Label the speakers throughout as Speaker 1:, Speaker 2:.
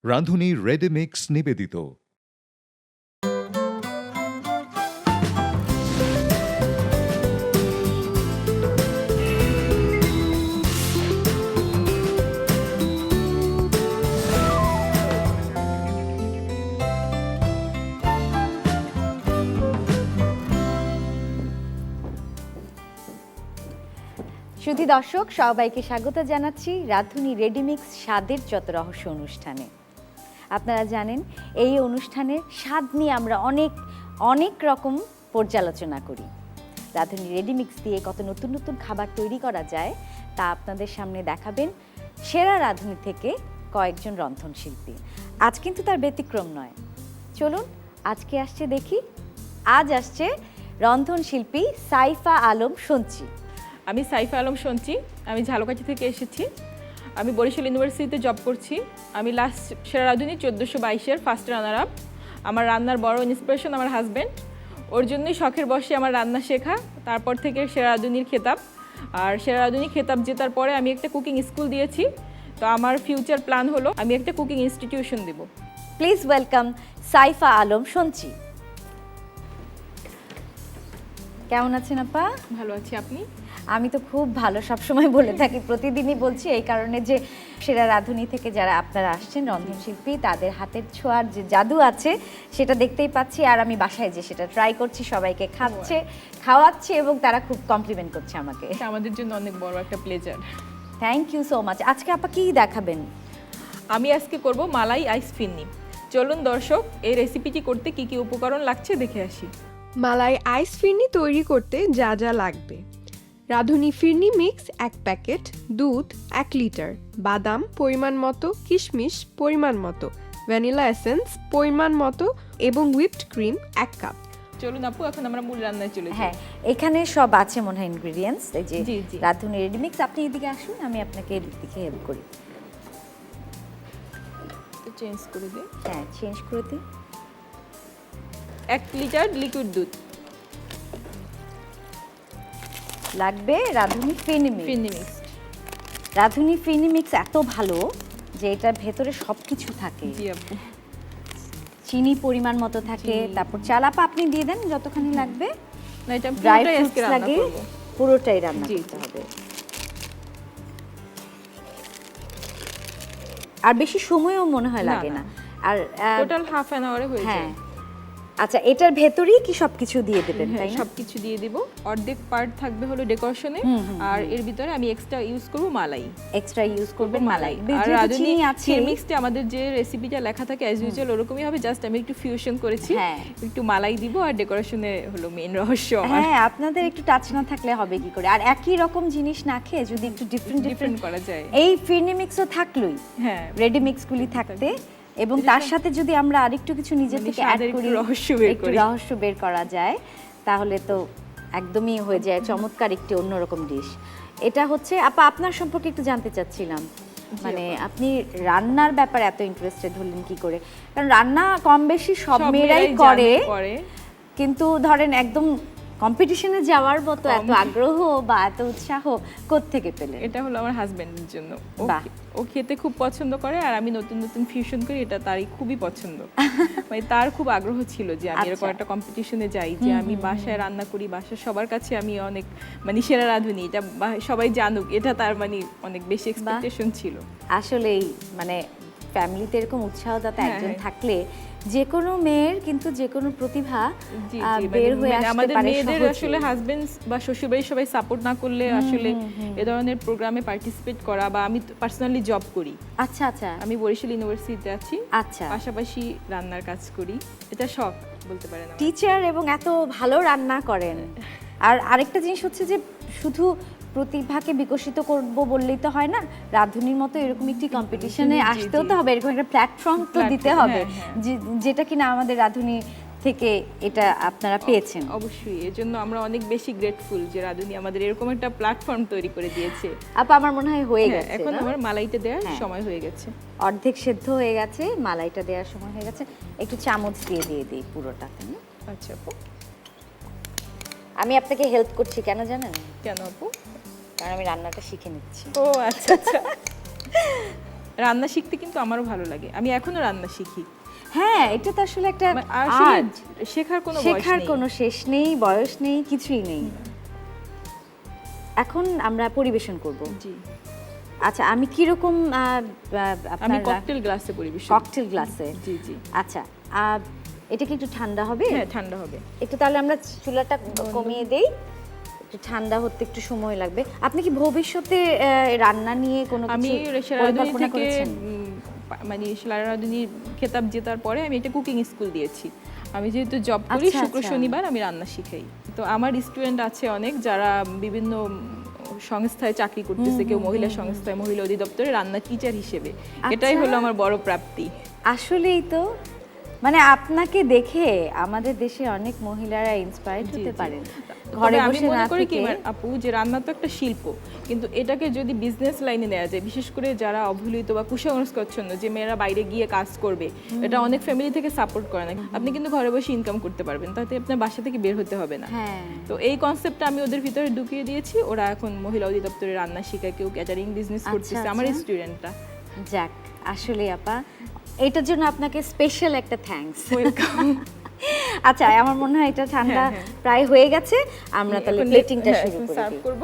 Speaker 1: রাঁধুনি রেডিমিক্স নিবেদিত।
Speaker 2: সুধী দর্শক, সবাইকে স্বাগত জানাচ্ছি রাঁধুনি রেডিমিক্স স্বাদের যত রহস্য অনুষ্ঠানে। আপনারা জানেন এই অনুষ্ঠানে স্বাদ নিয়ে আমরা অনেক রকম পর্যালোচনা করি। রাঁধুনি রেডিমিক্স দিয়ে কত নতুন নতুন খাবার তৈরি করা যায় তা আপনাদের সামনে দেখাবেন সেরা রাঁধুনি থেকে কয়েকজন রন্ধনশিল্পী। আজ কিন্তু তার ব্যতিক্রম নয়। চলুন আজকে আসছে দেখি। আজ আসছে রন্ধনশিল্পী সাইফা আলম সঞ্চি।
Speaker 3: আমি সাইফা আলম সঞ্চি, আমি ঝালকাঠি থেকে এসেছি। আমি বরিশাল ইউনিভার্সিটিতে জব করছি। আমি লাস্ট সেরা রাঁধুনি 1422-এর ফার্স্ট রানার আপ। আমার রান্নার বড় ইন্সপিরেশন আমার হাজব্যান্ড, ওর জন্যই শখের বসে আমার রান্না শেখা। তারপর থেকে সেরা রাঁধুনির খেতাব, আর সেরা রাঁধুনি খেতাব জেতার পরে আমি একটা কুকিং স্কুল দিয়েছি। তো আমার ফিউচার প্ল্যান হলো আমি একটা কুকিং ইনস্টিটিউশন দেব।
Speaker 2: Please welcome Saifa Alam Sanchi. কেমন আছেন আপা?
Speaker 3: ভালো আছি, আপনি?
Speaker 2: আমি তো খুব ভালো, সবসময় বলে থাকি, প্রতিদিনই বলছি, এই কারণে যে সেরা রাঁধুনি থেকে যারা আপনারা আসছেন রন্ধনশিল্পী, তাদের হাতের ছোঁয়ার যে জাদু আছে সেটা দেখতেই পাচ্ছি। আর আমি বাসায় যে সেটা ট্রাই করছি, সবাইকে খাওয়াচ্ছি এবং তারা খুব কমপ্লিমেন্ট করছে আমাকে।
Speaker 3: আমাদের জন্য অনেক বড় একটা pleasure.
Speaker 2: Thank you so much. আজকে আপা কি দেখাবেন?
Speaker 3: আমি আজকে করব মালাই আইস ফিরনি। চলুন দর্শক, এই রেসিপিটি করতে কি কি উপকরণ লাগছে দেখে আসি।
Speaker 4: মালাই আইস ফিরনি তৈরি করতে যা যা লাগবে: রাঁধুনি ফিরনি মিক্স 1 প্যাকেট, দুধ 1 লিটার, বাদাম পরিমাণ মতো, কিশমিশ পরিমাণ মতো, ভ্যানিলা এসেন্স পরিমাণ মতো এবং হুইপড ক্রিম 1 কাপ।
Speaker 3: চলুন আপু, এখন আমরা মূল রান্নায় চলে যাই।
Speaker 2: হ্যাঁ, এখানে সব আছে মনে হয় ইনগ্রেডিয়েন্টস। এই যে
Speaker 3: জি, জি।
Speaker 2: রাঁধুনি রেডিমিক্স, আপনি এদিকে আসুন, আমি আপনাকে এদিক থেকে হেল্প করি।
Speaker 3: চেঞ্জ করে দিই।
Speaker 2: হ্যাঁ, চেঞ্জ করে দিই।
Speaker 3: 1 লিটার লিকুইড দুধ
Speaker 2: লাগবে রাঁধুনি ফিরনি মিক্স।
Speaker 3: ফিরনি মিক্স।
Speaker 2: রাঁধুনি ফিরনি মিক্স এত ভালো যে এটার ভেতরে সবকিছু থাকে।
Speaker 3: জি আপু।
Speaker 2: চিনি পরিমাণ মতো থাকে, তারপর চালাপা আপনি দিয়ে দেন যতখানি লাগবে।
Speaker 3: না, এটা
Speaker 2: ড্রাই
Speaker 3: পুরোটাই
Speaker 2: ফ্রুটস
Speaker 3: আজকে রান্না
Speaker 2: লাগে,
Speaker 3: করব।
Speaker 2: পুরোটাই রান্না
Speaker 3: জি,
Speaker 2: করতে হবে। আর বেশি সময়ও মনে হয়
Speaker 3: না,
Speaker 2: লাগে
Speaker 3: না।
Speaker 2: না। আর
Speaker 3: টোটাল হাফ অ্যান আওয়ারে হয়ে
Speaker 2: হ্যাঁ,
Speaker 3: যায়।
Speaker 2: আচ্ছা, এটার ভেতরেই কি সবকিছু দিয়ে দেবেন,
Speaker 3: হ্যাঁ,
Speaker 2: তাই না?
Speaker 3: সবকিছু দিয়ে দিব। অর্ধেক পার্ট থাকবে হলো ডেকোরেশনে, আর এর ভিতরে আমি এক্সট্রা ইউজ করব মালাই।
Speaker 2: এক্সট্রা ইউজ করবেন মালাই।
Speaker 3: আর
Speaker 2: যেহেতু
Speaker 3: রাঁধুনি
Speaker 2: চিনি আছে,
Speaker 3: ফির মিক্সটা আমাদের যে রেসিপিটা লেখা থাকে অ্যাজ ইউজুয়াল ওরকমই হবে, জাস্ট আমি একটু ফিউশন করেছি।
Speaker 2: হ্যাঁ।
Speaker 3: একটু মালাই দিব, আর ডেকোরেশনে হলো মেইন রহস্য আমার।
Speaker 2: হ্যাঁ, আপনাদের একটু টাচ না থাকলে হবে কি করে? আর একই রকম জিনিস না খেয়ে যদি একটু ডিফারেন্ট
Speaker 3: ডিফারেন্ট করা যায়।
Speaker 2: এই ফিরনি মিক্সও থাকলোই,
Speaker 3: হ্যাঁ,
Speaker 2: রেডি মিক্সগুলি থাকতে, এবং তার সাথে যদি আমরা আরেকটু কিছু নিজে
Speaker 3: মানে
Speaker 2: থেকে অ্যাড
Speaker 3: স্বাদের
Speaker 2: করি,
Speaker 3: একটু রহস্য বের
Speaker 2: একটু
Speaker 3: করি।
Speaker 2: রহস্য বের করা যায়, তাহলে তো একদমই হয়ে যায় চমৎকার একটি অন্যরকম ডিশ। এটা হচ্ছে আপা, আপনার সম্পর্কে একটু জানতে চাচ্ছিলাম, মানে আপনি রান্নার ব্যাপারে এত ইন্টারেস্টেড হলেন কি করে? কারণ রান্না কম বেশি সব মেয়েরাই করে, কিন্তু ধরেন একদম কম্পিটিশনে যাওয়ার মতো এত আগ্রহ বা এত উৎসাহ কোত্থেকে পেলেন?
Speaker 3: এটা হলো আমার হাজবেন্ডের জন্য।
Speaker 2: বাহ।
Speaker 3: ও খেতে খুব পছন্দ করে, আর আমি নতুন নতুন ফিউশন করি, এটা তারই খুবই পছন্দ। মানে তার খুব আগ্রহ ছিল যে আমি এরকম একটা কম্পিটিশনে যাই, যে আমি বাসায় রান্না করি, বাসার সবার কাছে আমি অনেক মানে সেরা রাঁধুনি, এটা সবাই জানুক, এটা তার মানে অনেক বেশি এক্সপেকটেশন ছিল।
Speaker 2: আসলেই মানে ফ্যামিলিতে এরকম উৎসাহদাতা একজন থাকলে যে কোনো মেয়ের কিন্তু যে কোনো প্রতিভা বের হয়ে আসতে পারে।
Speaker 3: আমাদের মেয়েদের আসলে হাজবেন্ডস বা শ্বশুরবাড়ির সবাই সাপোর্ট না করলে আসলে এই ধরনের প্রোগ্রামে পার্টিসিপেট করা, বা আমি পার্সোনালি জব করি।
Speaker 2: আচ্ছা আচ্ছা,
Speaker 3: আমি বরিশাল ইউনিভার্সিটিতে আছি,
Speaker 2: আচ্ছা,
Speaker 3: পাশাপাশি রান্নার কাজ করি, এটা শখ বলতে পারেন।
Speaker 2: টিচার এবং এত ভালো রান্না করেন। আর আরেকটা জিনিস হচ্ছে যে শুধু প্রতিভাকে বিকশিত করব বললেই তো হয় না, রাঁধুনির মতো এরকম একটি কম্পিটিশনে আসতেও তো হবে, এরকম একটা প্ল্যাটফর্ম তো দিতে হবে, যেটা কিনা আমাদের রাঁধুনি থেকে এটা আপনারা পেয়েছেন।
Speaker 3: অবশ্যই, এজন্য আমরা অনেক বেশি গ্রেটফুল যে রাঁধুনি আমাদের এরকম একটা প্ল্যাটফর্ম তৈরি করে দিয়েছে।
Speaker 2: আপা, আমার মনে হয় হয়ে গেছে,
Speaker 3: এখন আমার মালাইটা দেওয়ার সময় হয়ে গেছে।
Speaker 2: অর্ধেক সেদ্ধ হয়ে গেছে, মালাইটা দেওয়ার সময় হয়ে গেছে। একটু চামচ দিয়ে দিই পুরোটা।
Speaker 3: আচ্ছা আপু,
Speaker 2: আমি আপনাকে হেল্প করছি কেন জানেন?
Speaker 3: কেন আপু?
Speaker 2: কারণ আমি রান্নাটা শিখে নিচ্ছি।
Speaker 3: ও আচ্ছা আচ্ছা। রান্না শিখতে কিন্তু আমারও ভালো লাগে, আমি এখনো রান্না শিখি।
Speaker 2: হ্যাঁ, এটা তো আসলে একটা
Speaker 3: আসলে
Speaker 2: আর্ট,
Speaker 3: শেখার কোনো বয়স
Speaker 2: শেখার
Speaker 3: নেই।
Speaker 2: কোনো শেষ নেই, বয়স নেই, কিছুই নেই। এখন আমরা পরিবেশন করব।
Speaker 3: জি,
Speaker 2: আচ্ছা, আমি কিরকম
Speaker 3: আমি
Speaker 2: আপনার
Speaker 3: ককটেল গ্লাসে পরিবেশন।
Speaker 2: ককটেল গ্লাসে?
Speaker 3: জি জি।
Speaker 2: আচ্ছা, এটা কি একটু ঠান্ডা হবে?
Speaker 3: হ্যাঁ, ঠান্ডা হবে।
Speaker 2: একটু তাহলে আমরা চুলাটা কমিয়ে দেই, একটু ঠান্ডা হতে একটু সময় লাগবে। আপনি কি ভবিষ্যতে রান্না নিয়ে কোনো
Speaker 3: আমি
Speaker 2: কিছু
Speaker 3: সেরাদুনি
Speaker 2: পরিকল্পনা
Speaker 3: থেকে
Speaker 2: করেছেন?
Speaker 3: মানে সেরাদুনির খেতাব জেতার পরে আমি একটা কুকিং স্কুল দিয়েছি। আমি যেহেতু জব করি,
Speaker 2: আচ্ছা,
Speaker 3: শুক্র
Speaker 2: আচ্ছা।
Speaker 3: শনিবার আমি রান্না শিখাই। তো আমার স্টুডেন্ট আছে অনেক যারা বিভিন্ন সংস্থায় চাকরি করতেছে, কেউ মহিলা সংস্থায়, মহিলা অধিদপ্তরে রান্নার টিচার হিসেবে। এটাই হলো আমার বড় প্রাপ্তি।
Speaker 2: আসলেই তো, মানে আপনাকে দেখে আমাদের দেশে অনেক মহিলারা ইন্সপায়ার্ড
Speaker 3: জি,
Speaker 2: হতে
Speaker 3: জি।
Speaker 2: পারেন,
Speaker 3: তবে
Speaker 2: ঘরে
Speaker 3: আমি
Speaker 2: বসে
Speaker 3: মনে
Speaker 2: না
Speaker 3: করি কি
Speaker 2: থেকে।
Speaker 3: আপু, যে রান্না তো একটা শিল্প, কিন্তু এটাকে যদি বিজনেস লাইনে নেওয়া যায়, বিশেষ করে যারা অবহেলিত বা কুসংস্কারচ্ছন্ন যে মেয়েরা বাইরে গিয়ে কাজ করবে, এটা অনেক ফ্যামিলি থেকে সাপোর্ট করে না। আপনি কিন্তু ঘরে বসে ইনকাম করতে পারবেন, তাতে আপনার বাসা থেকে বের হতে হবে না।
Speaker 2: হ্যাঁ,
Speaker 3: তো এই কনসেপ্টটা আমি ওদের ভিতরে ঢুকিয়ে দিয়েছি। ওরা এখন মহিলা অধিদপ্তরে রান্না শেখায়, কেউ ক্যাটারিং বিজনেস করতেছে, আমার
Speaker 2: আচ্ছা।
Speaker 3: স্টুডেন্টরা।
Speaker 2: যাক, আসলে আপা এটার জন্য আপনাকে স্পেশাল একটা থ্যাঙ্কস।
Speaker 3: ওয়েলকাম।
Speaker 2: আচ্ছা, আমার মনে হয় এটা ঠান্ডা
Speaker 3: হ্যাঁ।
Speaker 2: প্রায় হয়ে গেছে, আমরা তাহলে প্লেটিংটা শুরু করে
Speaker 3: সার্ভ
Speaker 2: দিই।
Speaker 3: করব।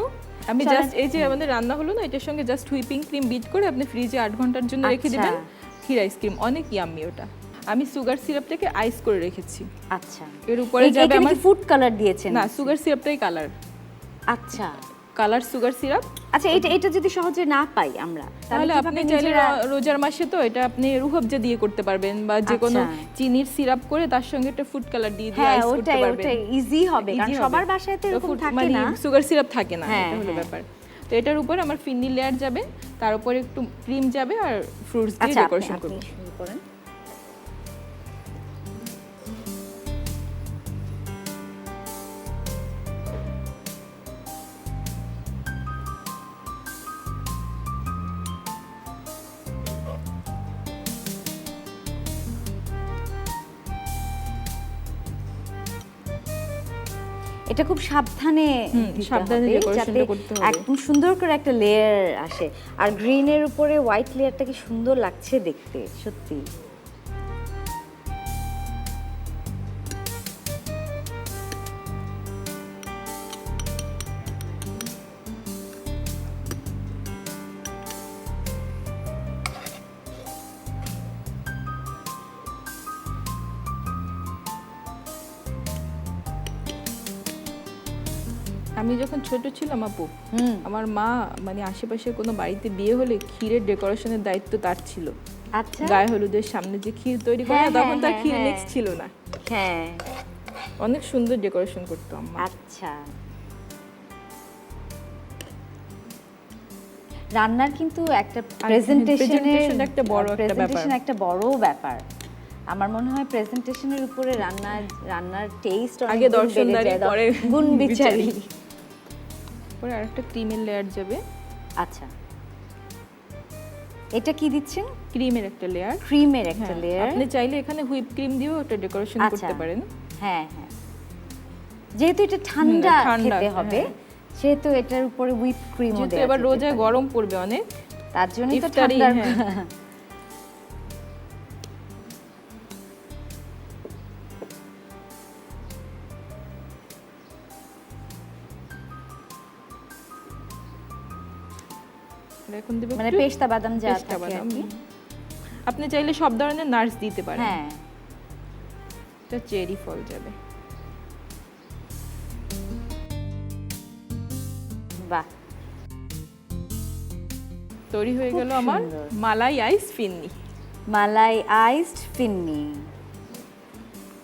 Speaker 3: আমি
Speaker 2: চলেন।
Speaker 3: জাস্ট এই যে আমাদের রান্না হলো না, এটার সঙ্গে জাস্ট হুইপিং ক্রিম বিট করে আপনি ফ্রিজে 8 ঘন্টার জন্য রেখে
Speaker 2: আচ্ছা।
Speaker 3: দিবেন। ক্ষীর আইসক্রিম অনেক ইয়াম্মি ওটা। আমি সুগার সিরাপটাকে আইস করে রেখেছি।
Speaker 2: আচ্ছা,
Speaker 3: এর উপরে যাবে আমার
Speaker 2: ফুড কালার দিয়েছেন?
Speaker 3: না, সুগার সিরাপটাই কালার।
Speaker 2: আচ্ছা
Speaker 3: কালার সুগার সিরাপ।
Speaker 2: আচ্ছা, এটা যদি সহজে না পাই আমরা,
Speaker 3: তাহলে
Speaker 2: কিভাবে
Speaker 3: আপনি চাইলে
Speaker 2: নিজেরা-
Speaker 3: রোজার মাসে তো এটা আপনি রুহবজা দিয়ে করতে পারবেন, বা যে কোনো
Speaker 2: আচ্ছা।
Speaker 3: চিনির সিরাপ করে তার সঙ্গে একটা ফুড কালার দিয়ে দিয়ে
Speaker 2: হ্যাঁ,
Speaker 3: আইস করতে
Speaker 2: ওটাই
Speaker 3: পারবেন।
Speaker 2: ইজি হবে, কারণ
Speaker 3: Easy
Speaker 2: সবার
Speaker 3: হবে।
Speaker 2: বাসায় তো
Speaker 3: তো
Speaker 2: এরকম
Speaker 3: food
Speaker 2: থাকে
Speaker 3: মানে
Speaker 2: না।
Speaker 3: সুগার সিরাপ থাকে না,
Speaker 2: হ্যাঁ,
Speaker 3: এটা হলো
Speaker 2: হ্যাঁ।
Speaker 3: ব্যাপার। তো এটার উপর আমার ফিন্নি লেয়ার যাবে, তার উপরে একটু ক্রিম যাবে আর ফ্রুটস দিয়ে
Speaker 2: আচ্ছা,
Speaker 3: ডেকোরেশন
Speaker 2: আপনি
Speaker 3: করব।
Speaker 2: শুরু করেন। এটা খুব সাবধানে দিতে
Speaker 3: সাবধানে
Speaker 2: হবে,
Speaker 3: ডেকোরেশনটা
Speaker 2: যাতে
Speaker 3: করতে হবে।
Speaker 2: একদম সুন্দর করে একটা লেয়ার আসে। আর গ্রিনের উপরে হোয়াইট লেয়ারটা কি সুন্দর লাগছে দেখতে, সত্যি।
Speaker 3: আমি যখন ছোট ছিলাম আপু,
Speaker 2: হুম,
Speaker 3: আমার মা মানে আশেপাশে কোনো বাড়িতে বিয়ে হলে ক্ষীরের ডেকোরেশনের দায়িত্ব তার ছিল।
Speaker 2: আচ্ছা,
Speaker 3: গায়ে হলুদের সামনে যে ক্ষীর তৈরি করে
Speaker 2: হ্যাঁ,
Speaker 3: না, তখন তার
Speaker 2: হ্যাঁ,
Speaker 3: ক্ষীর
Speaker 2: হ্যাঁ।
Speaker 3: মিক্স ছিল না।
Speaker 2: হ্যাঁ,
Speaker 3: অনেক সুন্দর ডেকোরেশন করতো আম্মা।
Speaker 2: আচ্ছা। রান্নার কিন্তু একটা
Speaker 3: presentation একটা বড় একটা ব্যাপার।
Speaker 2: একটা বড় ব্যাপার। আমার মনে হয় প্রেজেন্টেশনের উপরে রান্নার টেস্ট
Speaker 3: আগে দর্শনদারি, পরে
Speaker 2: গুণ বিচারি।
Speaker 3: পরে আরেকটা ক্রিমের লেয়ার যাবে।
Speaker 2: আচ্ছা, এটা কি দিচ্ছেন?
Speaker 3: ক্রিমের একটা লেয়ার।
Speaker 2: ক্রিমের একটা লেয়ার।
Speaker 3: আপনি চাইলে এখানে হুইপ ক্রিম দিয়েও একটা ডেকোরেশন
Speaker 2: আচ্ছা।
Speaker 3: করতে পারেন।
Speaker 2: হ্যাঁ, হ্যাঁ, যেহেতু এটা ঠান্ডা
Speaker 3: ঠান্ডা,
Speaker 2: খেতে হবে,
Speaker 3: হ্যাঁ।
Speaker 2: সেহেতু এটার উপরে হুইপ ক্রিমও
Speaker 3: যেহেতু
Speaker 2: দেওয়া
Speaker 3: এবার
Speaker 2: যেতে
Speaker 3: রোজায়
Speaker 2: পারে।
Speaker 3: গরম পড়বে অনেক,
Speaker 2: তার জন্যই তো
Speaker 3: ইফতারি,
Speaker 2: ঠান্ডার
Speaker 3: হ্যাঁ। এখন দেবে
Speaker 2: মানে
Speaker 3: একটু
Speaker 2: পেস্তা বাদাম যা
Speaker 3: পেস্তা
Speaker 2: থাকে আর
Speaker 3: বাদাম।
Speaker 2: কি।
Speaker 3: আপনি চাইলে সব ধরনের নাটস দিতে পারেন।
Speaker 2: হ্যাঁ,
Speaker 3: এটা চেরি ফল যাবে।
Speaker 2: বাহ,
Speaker 3: তৈরি হয়ে
Speaker 2: খুব
Speaker 3: গেল আমার
Speaker 2: সুন্দর।
Speaker 3: মালাই আইস ফিন্নি।
Speaker 2: মালাই আইসড ফিন্নি,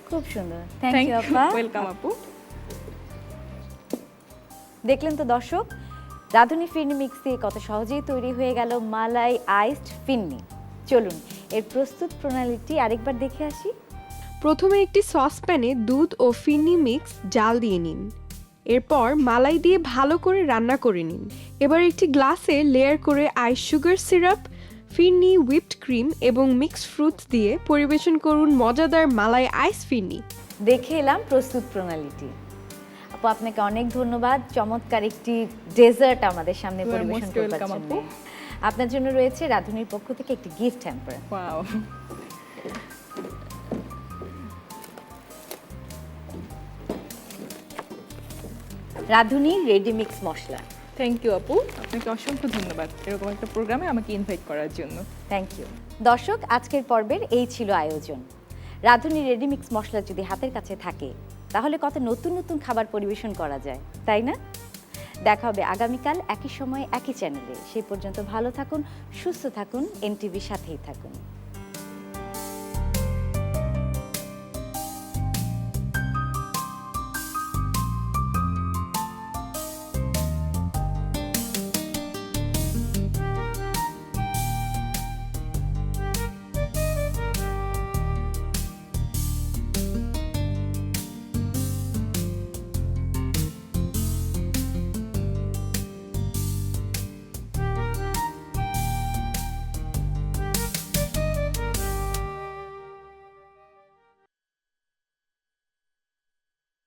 Speaker 2: খুব সুন্দর। থ্যাংক ইউ আপা।
Speaker 3: ওয়েলকাম আপু।
Speaker 2: দেখলেন তো দর্শক, রাঁধুনি ফিরনি মিক্স দিয়ে কত সহজেই তৈরি হয়ে গেল মালাই আইসড ফিন্নি। চলুন এর প্রস্তুত প্রণালীটি আরেকবার দেখে আসি।
Speaker 4: প্রথমে একটি সসপ্যানে দুধ ও ফিরনি মিক্স জাল দিয়ে নিন। এরপর মালাই দিয়ে ভালো করে রান্না করে নিন। এবার একটি গ্লাসে লেয়ার করে আইস সুগার সিরাপ, ফিরনি, হুইপড ক্রিম এবং মিক্সড ফ্রুটস দিয়ে পরিবেশন করুন মজাদার মালাই আইস ফিরনি।
Speaker 2: দেখে এলাম প্রস্তুত প্রণালীটি। আপু, আপনাকে অনেক ধন্যবাদ চমৎকার একটি ডেজার্ট আমাদের সামনে
Speaker 3: You are
Speaker 2: পরিবেশন
Speaker 3: most
Speaker 2: করবার
Speaker 3: welcome,
Speaker 2: জন্য।
Speaker 3: আপু।
Speaker 2: আপনার জন্য রয়েছে রাঁধুনির পক্ষ থেকে একটি gift hamper.
Speaker 3: Wow,
Speaker 2: Radhuni ready mix মশলা।
Speaker 3: থ্যাংক ইউ আপু, আপনাকে অসংখ্য ধন্যবাদ এরকম একটা প্রোগ্রামে আমাকে ইনভাইট করার জন্য।
Speaker 2: Thank you. দর্শক, আজকের পর্বের এই ছিল আয়োজন। রাঁধুনি রেডি মিক্স মশলা যদি হাতের কাছে থাকে তাহলে কত নতুন নতুন খাবার পরিবেশন করা যায়, তাই না? দেখা হবে আগামীকাল একই সময় একই চ্যানেলে। সেই পর্যন্ত ভালো থাকুন, সুস্থ থাকুন, এনটিভির সাথেই থাকুন।